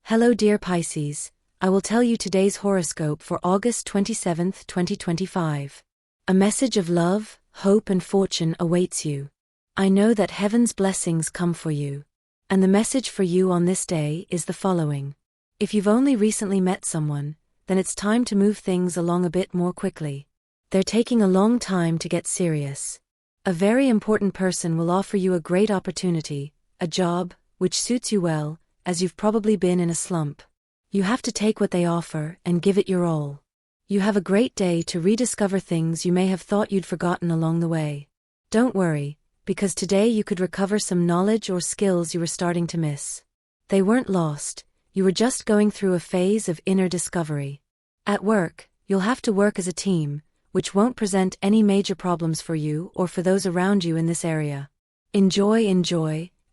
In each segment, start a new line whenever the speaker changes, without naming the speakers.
Hello dear Pisces, I will tell you today's horoscope for August 27th, 2025. A message of love, hope and fortune awaits you. I know that heaven's blessings come for you. And the message for you on this day is the following. If you've only recently met someone, then it's time to move things along a bit more quickly. They're taking a long time to get serious. A very important person will offer you a great opportunity, a job, which suits you well, as you've probably been in a slump. You have to take what they offer and give it your all. You have a great day to rediscover things you may have thought you'd forgotten along the way. Don't worry, because today you could recover some knowledge or skills you were starting to miss. They weren't lost, you were just going through a phase of inner discovery. At work, you'll have to work as a team, which won't present any major problems for you or for those around you in this area. Enjoy,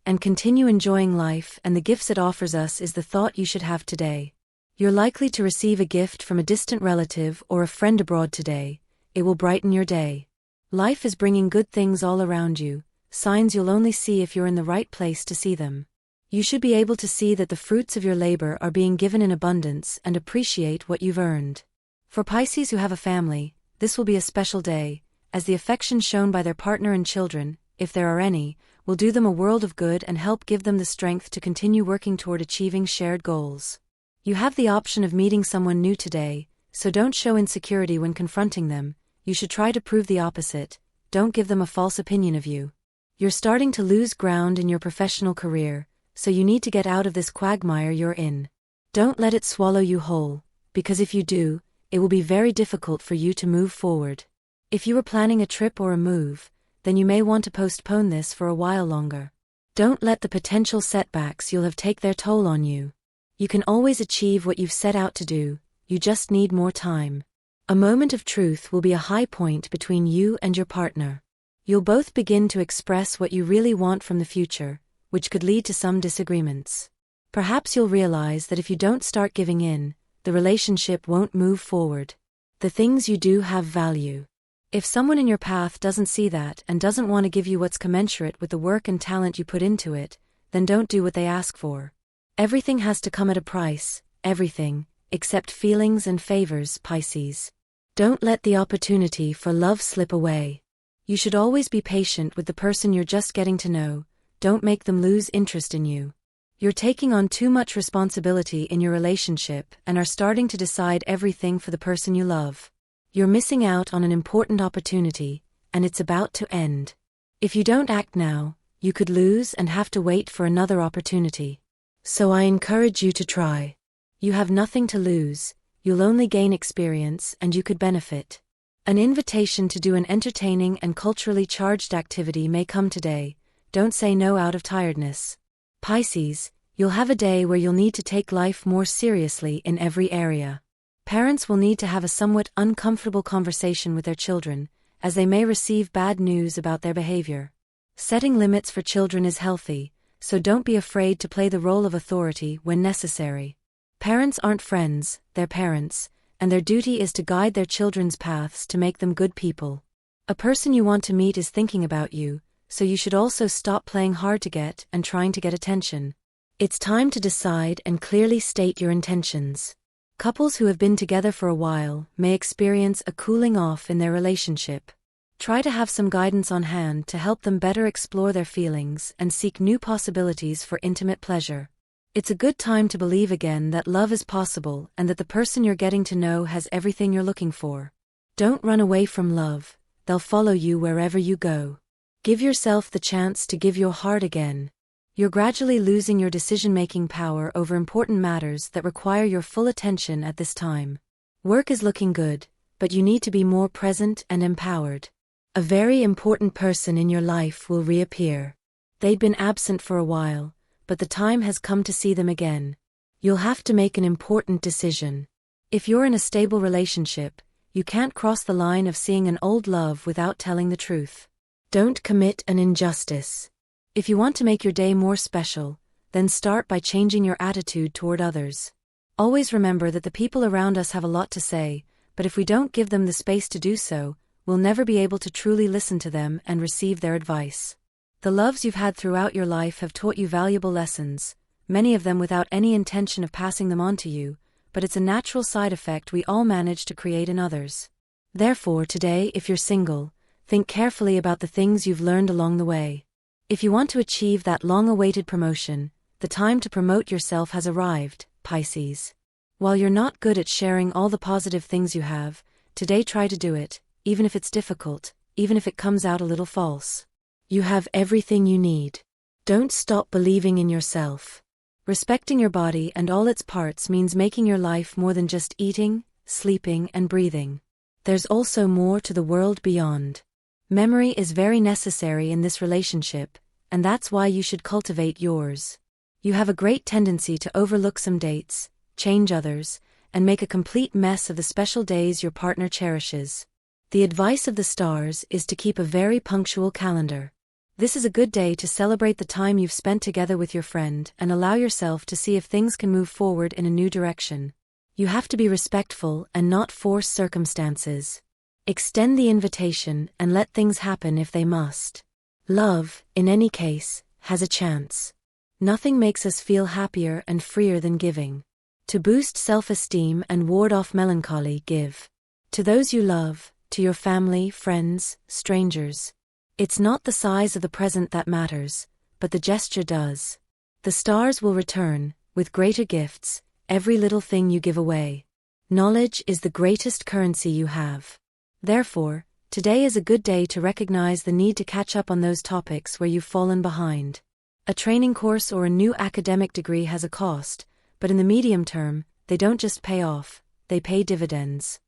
and continue enjoying life, and the gifts it offers us is the thought you should have today. You're likely to receive a gift from a distant relative or a friend abroad today. It will brighten your day. Life is bringing good things all around you, signs you'll only see if you're in the right place to see them. You should be able to see that the fruits of your labor are being given in abundance and appreciate what you've earned. For Pisces who have a family, this will be a special day, as the affection shown by their partner and children, if there are any, will do them a world of good and help give them the strength to continue working toward achieving shared goals. You have the option of meeting someone new today, so don't show insecurity when confronting them. You should try to prove the opposite. Don't give them a false opinion of you. You're starting to lose ground in your professional career, so you need to get out of this quagmire you're in. Don't let it swallow you whole, because if you do, it will be very difficult for you to move forward. If you were planning a trip or a move, then you may want to postpone this for a while longer. Don't let the potential setbacks you'll have take their toll on you. You can always achieve what you've set out to do, you just need more time. A moment of truth will be a high point between you and your partner. You'll both begin to express what you really want from the future, which could lead to some disagreements. Perhaps you'll realize that if you don't start giving in, the relationship won't move forward. The things you do have value. If someone in your path doesn't see that and doesn't want to give you what's commensurate with the work and talent you put into it, then don't do what they ask for. Everything has to come at a price, everything, except feelings and favors, Pisces. Don't let the opportunity for love slip away. You should always be patient with the person you're just getting to know. Don't make them lose interest in you. You're taking on too much responsibility in your relationship and are starting to decide everything for the person you love. You're missing out on an important opportunity, and it's about to end. If you don't act now, you could lose and have to wait for another opportunity. So I encourage you to try. You have nothing to lose, you'll only gain experience and you could benefit. An invitation to do an entertaining and culturally charged activity may come today. Don't say no out of tiredness. Pisces, you'll have a day where you'll need to take life more seriously in every area. Parents will need to have a somewhat uncomfortable conversation with their children, as they may receive bad news about their behavior. Setting limits for children is healthy, so don't be afraid to play the role of authority when necessary. Parents aren't friends, they're parents, and their duty is to guide their children's paths to make them good people. A person you want to meet is thinking about you, so you should also stop playing hard to get and trying to get attention. It's time to decide and clearly state your intentions. Couples who have been together for a while may experience a cooling off in their relationship. Try to have some guidance on hand to help them better explore their feelings and seek new possibilities for intimate pleasure. It's a good time to believe again that love is possible and that the person you're getting to know has everything you're looking for. Don't run away from love, they'll follow you wherever you go. Give yourself the chance to give your heart again. You're gradually losing your decision-making power over important matters that require your full attention at this time. Work is looking good, but you need to be more present and empowered. A very important person in your life will reappear. They've been absent for a while, but the time has come to see them again. You'll have to make an important decision. If you're in a stable relationship, you can't cross the line of seeing an old love without telling the truth. Don't commit an injustice. If you want to make your day more special, then start by changing your attitude toward others. Always remember that the people around us have a lot to say, but if we don't give them the space to do so, we'll never be able to truly listen to them and receive their advice. The loves you've had throughout your life have taught you valuable lessons, many of them without any intention of passing them on to you, but it's a natural side effect we all manage to create in others. Therefore, today, if you're single, think carefully about the things you've learned along the way. If you want to achieve that long-awaited promotion, the time to promote yourself has arrived, Pisces. While you're not good at sharing all the positive things you have, today try to do it, even if it's difficult, even if it comes out a little false. You have everything you need. Don't stop believing in yourself. Respecting your body and all its parts means making your life more than just eating, sleeping, and breathing. There's also more to the world beyond. Memory is very necessary in this relationship, and that's why you should cultivate yours. You have a great tendency to overlook some dates, change others, and make a complete mess of the special days your partner cherishes. The advice of the stars is to keep a very punctual calendar. This is a good day to celebrate the time you've spent together with your friend and allow yourself to see if things can move forward in a new direction. You have to be respectful and not force circumstances. Extend the invitation and let things happen if they must. Love, in any case, has a chance. Nothing makes us feel happier and freer than giving. To boost self-esteem and ward off melancholy, give. To those you love, to your family, friends, strangers. It's not the size of the present that matters, but the gesture does. The stars will return, with greater gifts, every little thing you give away. Knowledge is the greatest currency you have. Therefore, today is a good day to recognize the need to catch up on those topics where you've fallen behind. A training course or a new academic degree has a cost, but in the medium term, they don't just pay off, they pay dividends.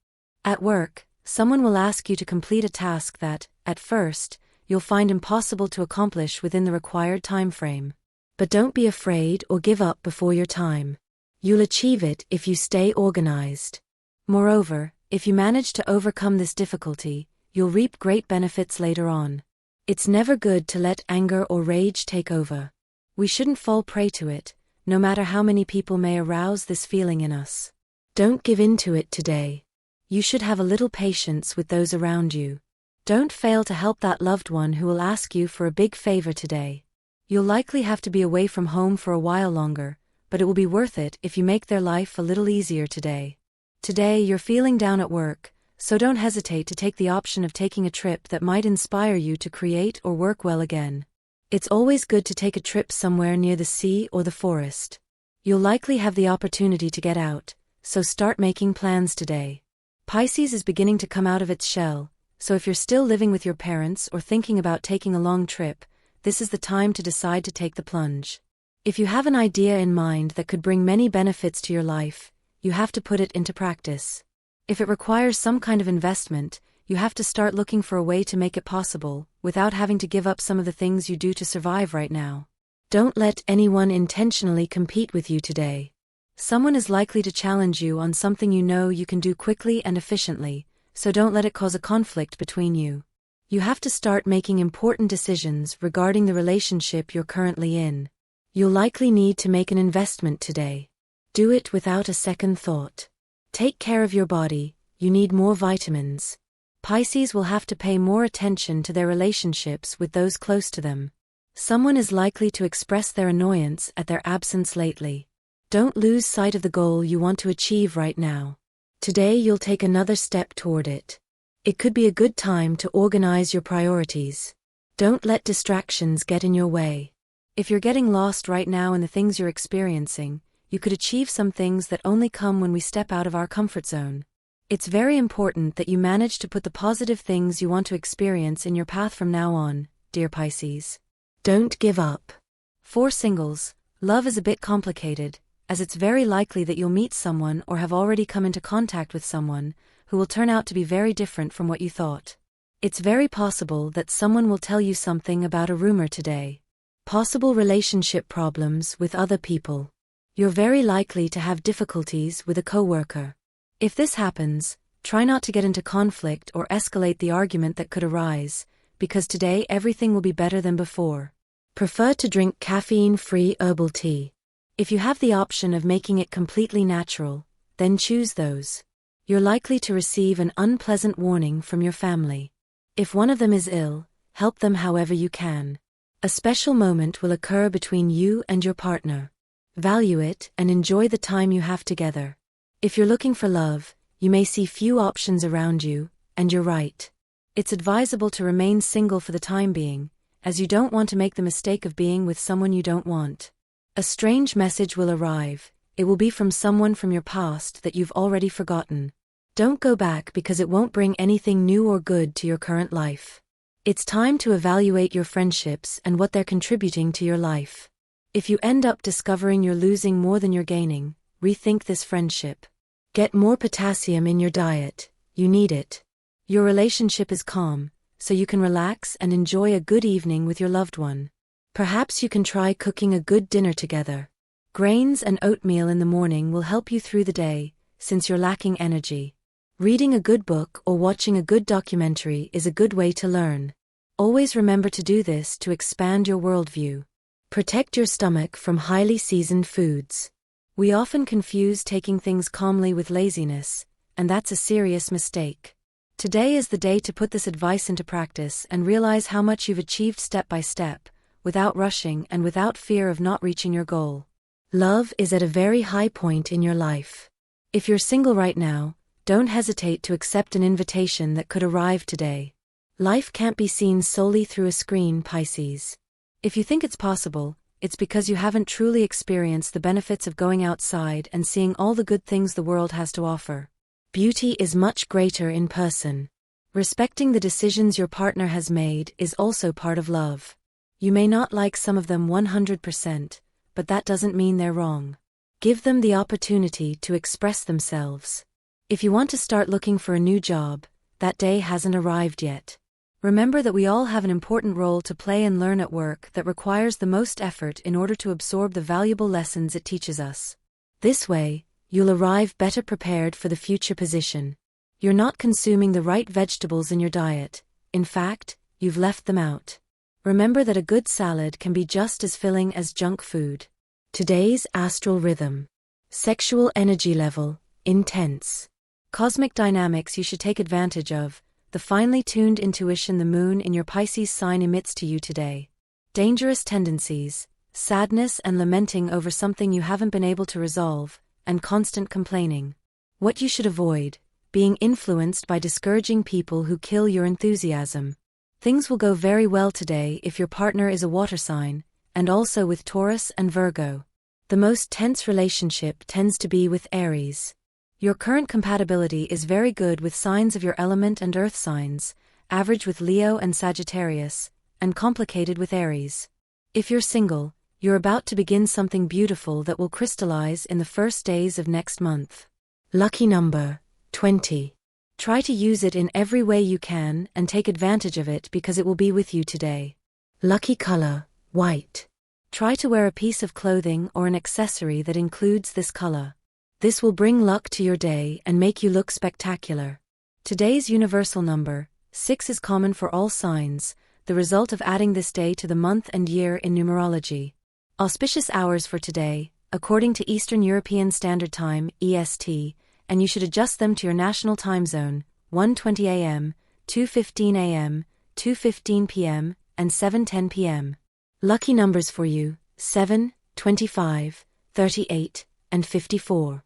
At work, someone will ask you to complete a task that, at first, you'll find impossible to accomplish within the required time frame. But don't be afraid or give up before your time. You'll achieve it if you stay organized. Moreover, if you manage to overcome this difficulty, you'll reap great benefits later on. It's never good to let anger or rage take over. We shouldn't fall prey to it, no matter how many people may arouse this feeling in us. Don't give in to it today. You should have a little patience with those around you. Don't fail to help that loved one who will ask you for a big favor today. You'll likely have to be away from home for a while longer, but it will be worth it if you make their life a little easier today. Today you're feeling down at work, so don't hesitate to take the option of taking a trip that might inspire you to create or work well again. It's always good to take a trip somewhere near the sea or the forest. You'll likely have the opportunity to get out, so start making plans today. Pisces is beginning to come out of its shell, so if you're still living with your parents or thinking about taking a long trip, this is the time to decide to take the plunge. If you have an idea in mind that could bring many benefits to your life, you have to put it into practice. If it requires some kind of investment, you have to start looking for a way to make it possible, without having to give up some of the things you do to survive right now. Don't let anyone intentionally compete with you today. Someone is likely to challenge you on something you know you can do quickly and efficiently, so don't let it cause a conflict between you. You have to start making important decisions regarding the relationship you're currently in. You'll likely need to make an investment today. Do it without a second thought. Take care of your body, you need more vitamins. Pisces will have to pay more attention to their relationships with those close to them. Someone is likely to express their annoyance at their absence lately. Don't lose sight of the goal you want to achieve right now. Today you'll take another step toward it. It could be a good time to organize your priorities. Don't let distractions get in your way. If you're getting lost right now in the things you're experiencing, you could achieve some things that only come when we step out of our comfort zone. It's very important that you manage to put the positive things you want to experience in your path from now on, dear Pisces. Don't give up. For singles, love is a bit complicated, as it's very likely that you'll meet someone or have already come into contact with someone who will turn out to be very different from what you thought. It's very possible that someone will tell you something about a rumor today. Possible relationship problems with other people. You're very likely to have difficulties with a coworker. If this happens, try not to get into conflict or escalate the argument that could arise, because today everything will be better than before. Prefer to drink caffeine-free herbal tea. If you have the option of making it completely natural, then choose those. You're likely to receive an unpleasant warning from your family. If one of them is ill, help them however you can. A special moment will occur between you and your partner. Value it and enjoy the time you have together. If you're looking for love, you may see few options around you, and you're right. It's advisable to remain single for the time being, as you don't want to make the mistake of being with someone you don't want. A strange message will arrive. It will be from someone from your past that you've already forgotten. Don't go back because it won't bring anything new or good to your current life. It's time to evaluate your friendships and what they're contributing to your life. If you end up discovering you're losing more than you're gaining, rethink this friendship. Get more potassium in your diet. You need it. Your relationship is calm, so you can relax and enjoy a good evening with your loved one. Perhaps you can try cooking a good dinner together. Grains and oatmeal in the morning will help you through the day, since you're lacking energy. Reading a good book or watching a good documentary is a good way to learn. Always remember to do this to expand your worldview. Protect your stomach from highly seasoned foods. We often confuse taking things calmly with laziness, and that's a serious mistake. Today is the day to put this advice into practice and realize how much you've achieved step by step, without rushing and without fear of not reaching your goal. Love is at a very high point in your life. If you're single right now, don't hesitate to accept an invitation that could arrive today. Life can't be seen solely through a screen, Pisces. If you think it's possible, it's because you haven't truly experienced the benefits of going outside and seeing all the good things the world has to offer. Beauty is much greater in person. Respecting the decisions your partner has made is also part of love. You may not like some of them 100%, but that doesn't mean they're wrong. Give them the opportunity to express themselves. If you want to start looking for a new job, that day hasn't arrived yet. Remember that we all have an important role to play and learn at work that requires the most effort in order to absorb the valuable lessons it teaches us. This way, you'll arrive better prepared for the future position. You're not consuming the right vegetables in your diet. In fact, you've left them out. Remember that a good salad can be just as filling as junk food. Today's astral rhythm. Sexual energy level, intense. Cosmic dynamics you should take advantage of. The finely tuned intuition the moon in your Pisces sign emits to you today. Dangerous tendencies, sadness and lamenting over something you haven't been able to resolve, and constant complaining. What you should avoid: being influenced by discouraging people who kill your enthusiasm. Things will go very well today if your partner is a water sign, and also with Taurus and Virgo. The most tense relationship tends to be with Aries. Your current compatibility is very good with signs of your element and earth signs, average with Leo and Sagittarius, and complicated with Aries. If you're single, you're about to begin something beautiful that will crystallize in the first days of next month. Lucky number, 20. Try to use it in every way you can and take advantage of it because it will be with you today. Lucky color, white. Try to wear a piece of clothing or an accessory that includes this color. This will bring luck to your day and make you look spectacular. Today's universal number, 6, is common for all signs, the result of adding this day to the month and year in numerology. Auspicious hours for today, according to Eastern European Standard Time, EST, and you should adjust them to your national time zone: 1:20 a.m., 2:15 a.m., 2:15 p.m., and 7:10 p.m. Lucky numbers for you: 7, 25, 38, and 54.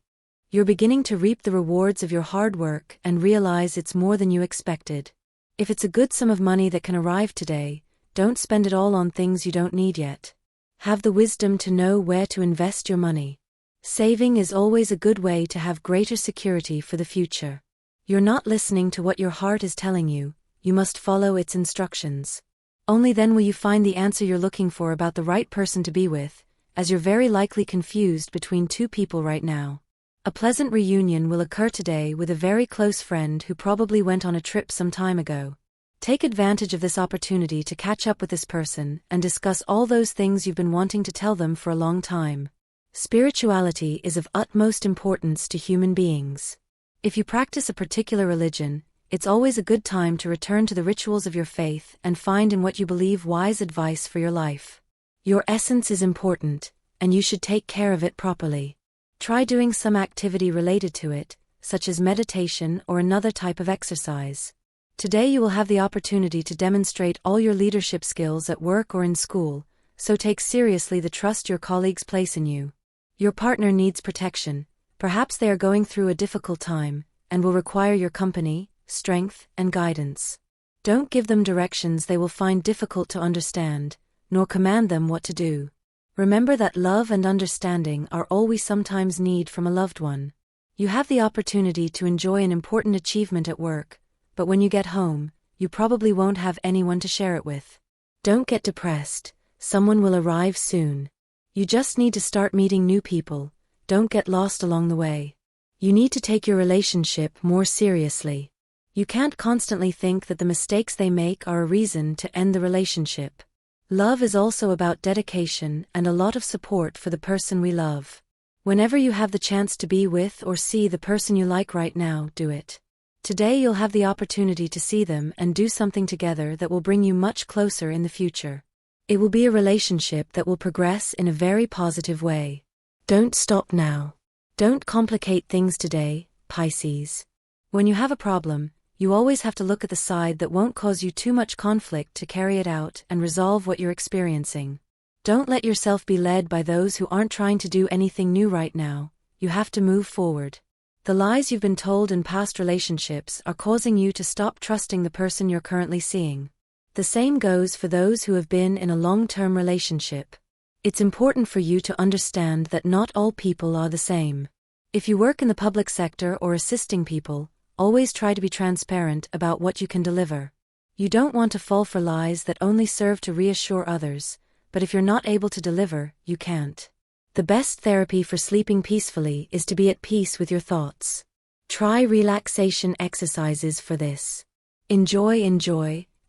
You're beginning to reap the rewards of your hard work and realize it's more than you expected. If it's a good sum of money that can arrive today, don't spend it all on things you don't need yet. Have the wisdom to know where to invest your money. Saving is always a good way to have greater security for the future. You're not listening to what your heart is telling you, you must follow its instructions. Only then will you find the answer you're looking for about the right person to be with, as you're very likely confused between two people right now. A pleasant reunion will occur today with a very close friend who probably went on a trip some time ago. Take advantage of this opportunity to catch up with this person and discuss all those things you've been wanting to tell them for a long time. Spirituality is of utmost importance to human beings. If you practice a particular religion, it's always a good time to return to the rituals of your faith and find in what you believe wise advice for your life. Your essence is important, and you should take care of it properly. Try doing some activity related to it, such as meditation or another type of exercise. Today you will have the opportunity to demonstrate all your leadership skills at work or in school, so take seriously the trust your colleagues place in you. Your partner needs protection. Perhaps they are going through a difficult time, and will require your company, strength, and guidance. Don't give them directions they will find difficult to understand, nor command them what to do. Remember that love and understanding are all we sometimes need from a loved one. You have the opportunity to enjoy an important achievement at work, but when you get home, you probably won't have anyone to share it with. Don't get depressed, someone will arrive soon. You just need to start meeting new people, don't get lost along the way. You need to take your relationship more seriously. You can't constantly think that the mistakes they make are a reason to end the relationship. Love is also about dedication and a lot of support for the person we love. Whenever you have the chance to be with or see the person you like right now, do it. Today you'll have the opportunity to see them and do something together that will bring you much closer in the future. It will be a relationship that will progress in a very positive way. Don't stop now. Don't complicate things today, Pisces. When you have a problem, you always have to look at the side that won't cause you too much conflict to carry it out and resolve what you're experiencing. Don't let yourself be led by those who aren't trying to do anything new right now. You have to move forward. The lies you've been told in past relationships are causing you to stop trusting the person you're currently seeing. The same goes for those who have been in a long-term relationship. It's important for you to understand that not all people are the same. If you work in the public sector or assisting people, always try to be transparent about what you can deliver. You don't want to fall for lies that only serve to reassure others, but if you're not able to deliver, you can't. The best therapy for sleeping peacefully is to be at peace with your thoughts. Try relaxation exercises for this. Enjoy,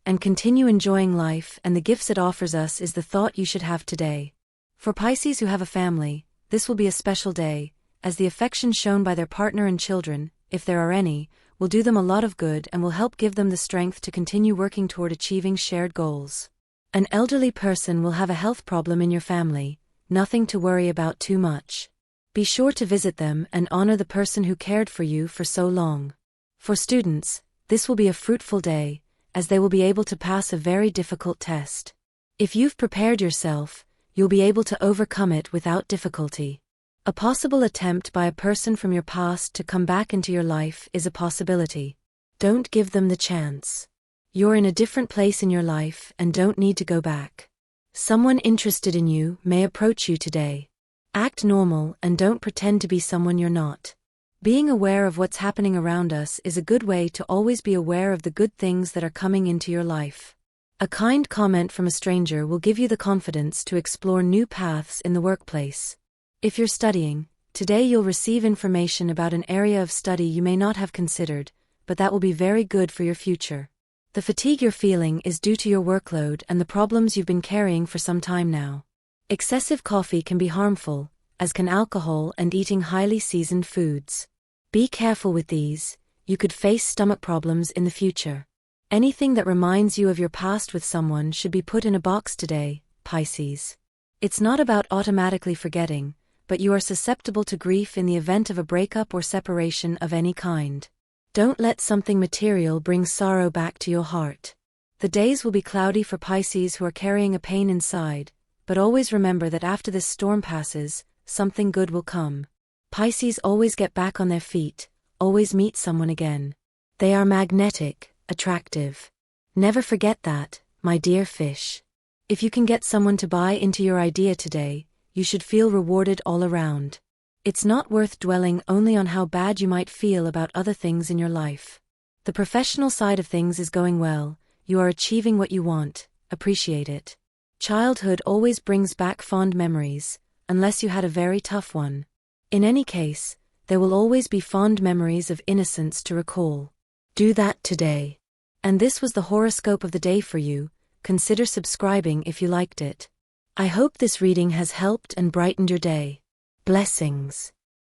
and continue enjoying life, and the gifts it offers us is the thought you should have today. For Pisces who have a family, this will be a special day, as the affection shown by their partner and children, if there are any, will do them a lot of good and will help give them the strength to continue working toward achieving shared goals. An elderly person will have a health problem in your family, nothing to worry about too much. Be sure to visit them and honor the person who cared for you for so long. For students, this will be a fruitful day, as they will be able to pass a very difficult test. If you've prepared yourself, you'll be able to overcome it without difficulty. A possible attempt by a person from your past to come back into your life is a possibility. Don't give them the chance. You're in a different place in your life and don't need to go back. Someone interested in you may approach you today. Act normal and don't pretend to be someone you're not. Being aware of what's happening around us is a good way to always be aware of the good things that are coming into your life. A kind comment from a stranger will give you the confidence to explore new paths in the workplace. If you're studying, today you'll receive information about an area of study you may not have considered, but that will be very good for your future. The fatigue you're feeling is due to your workload and the problems you've been carrying for some time now. Excessive coffee can be harmful, as can alcohol and eating highly seasoned foods. Be careful with these, you could face stomach problems in the future. Anything that reminds you of your past with someone should be put in a box today, Pisces. It's not about automatically forgetting, but you are susceptible to grief in the event of a breakup or separation of any kind. Don't let something material bring sorrow back to your heart. The days will be cloudy for Pisces who are carrying a pain inside, but always remember that after this storm passes, something good will come. Pisces always get back on their feet, always meet someone again. They are magnetic, attractive. Never forget that, my dear fish. If you can get someone to buy into your idea today, you should feel rewarded all around. It's not worth dwelling only on how bad you might feel about other things in your life. The professional side of things is going well, you are achieving what you want, appreciate it. Childhood always brings back fond memories, unless you had a very tough one. In any case, there will always be fond memories of innocence to recall. Do that today. And this was the horoscope of the day for you. Consider subscribing if you liked it. I hope this reading has helped and brightened your day. Blessings.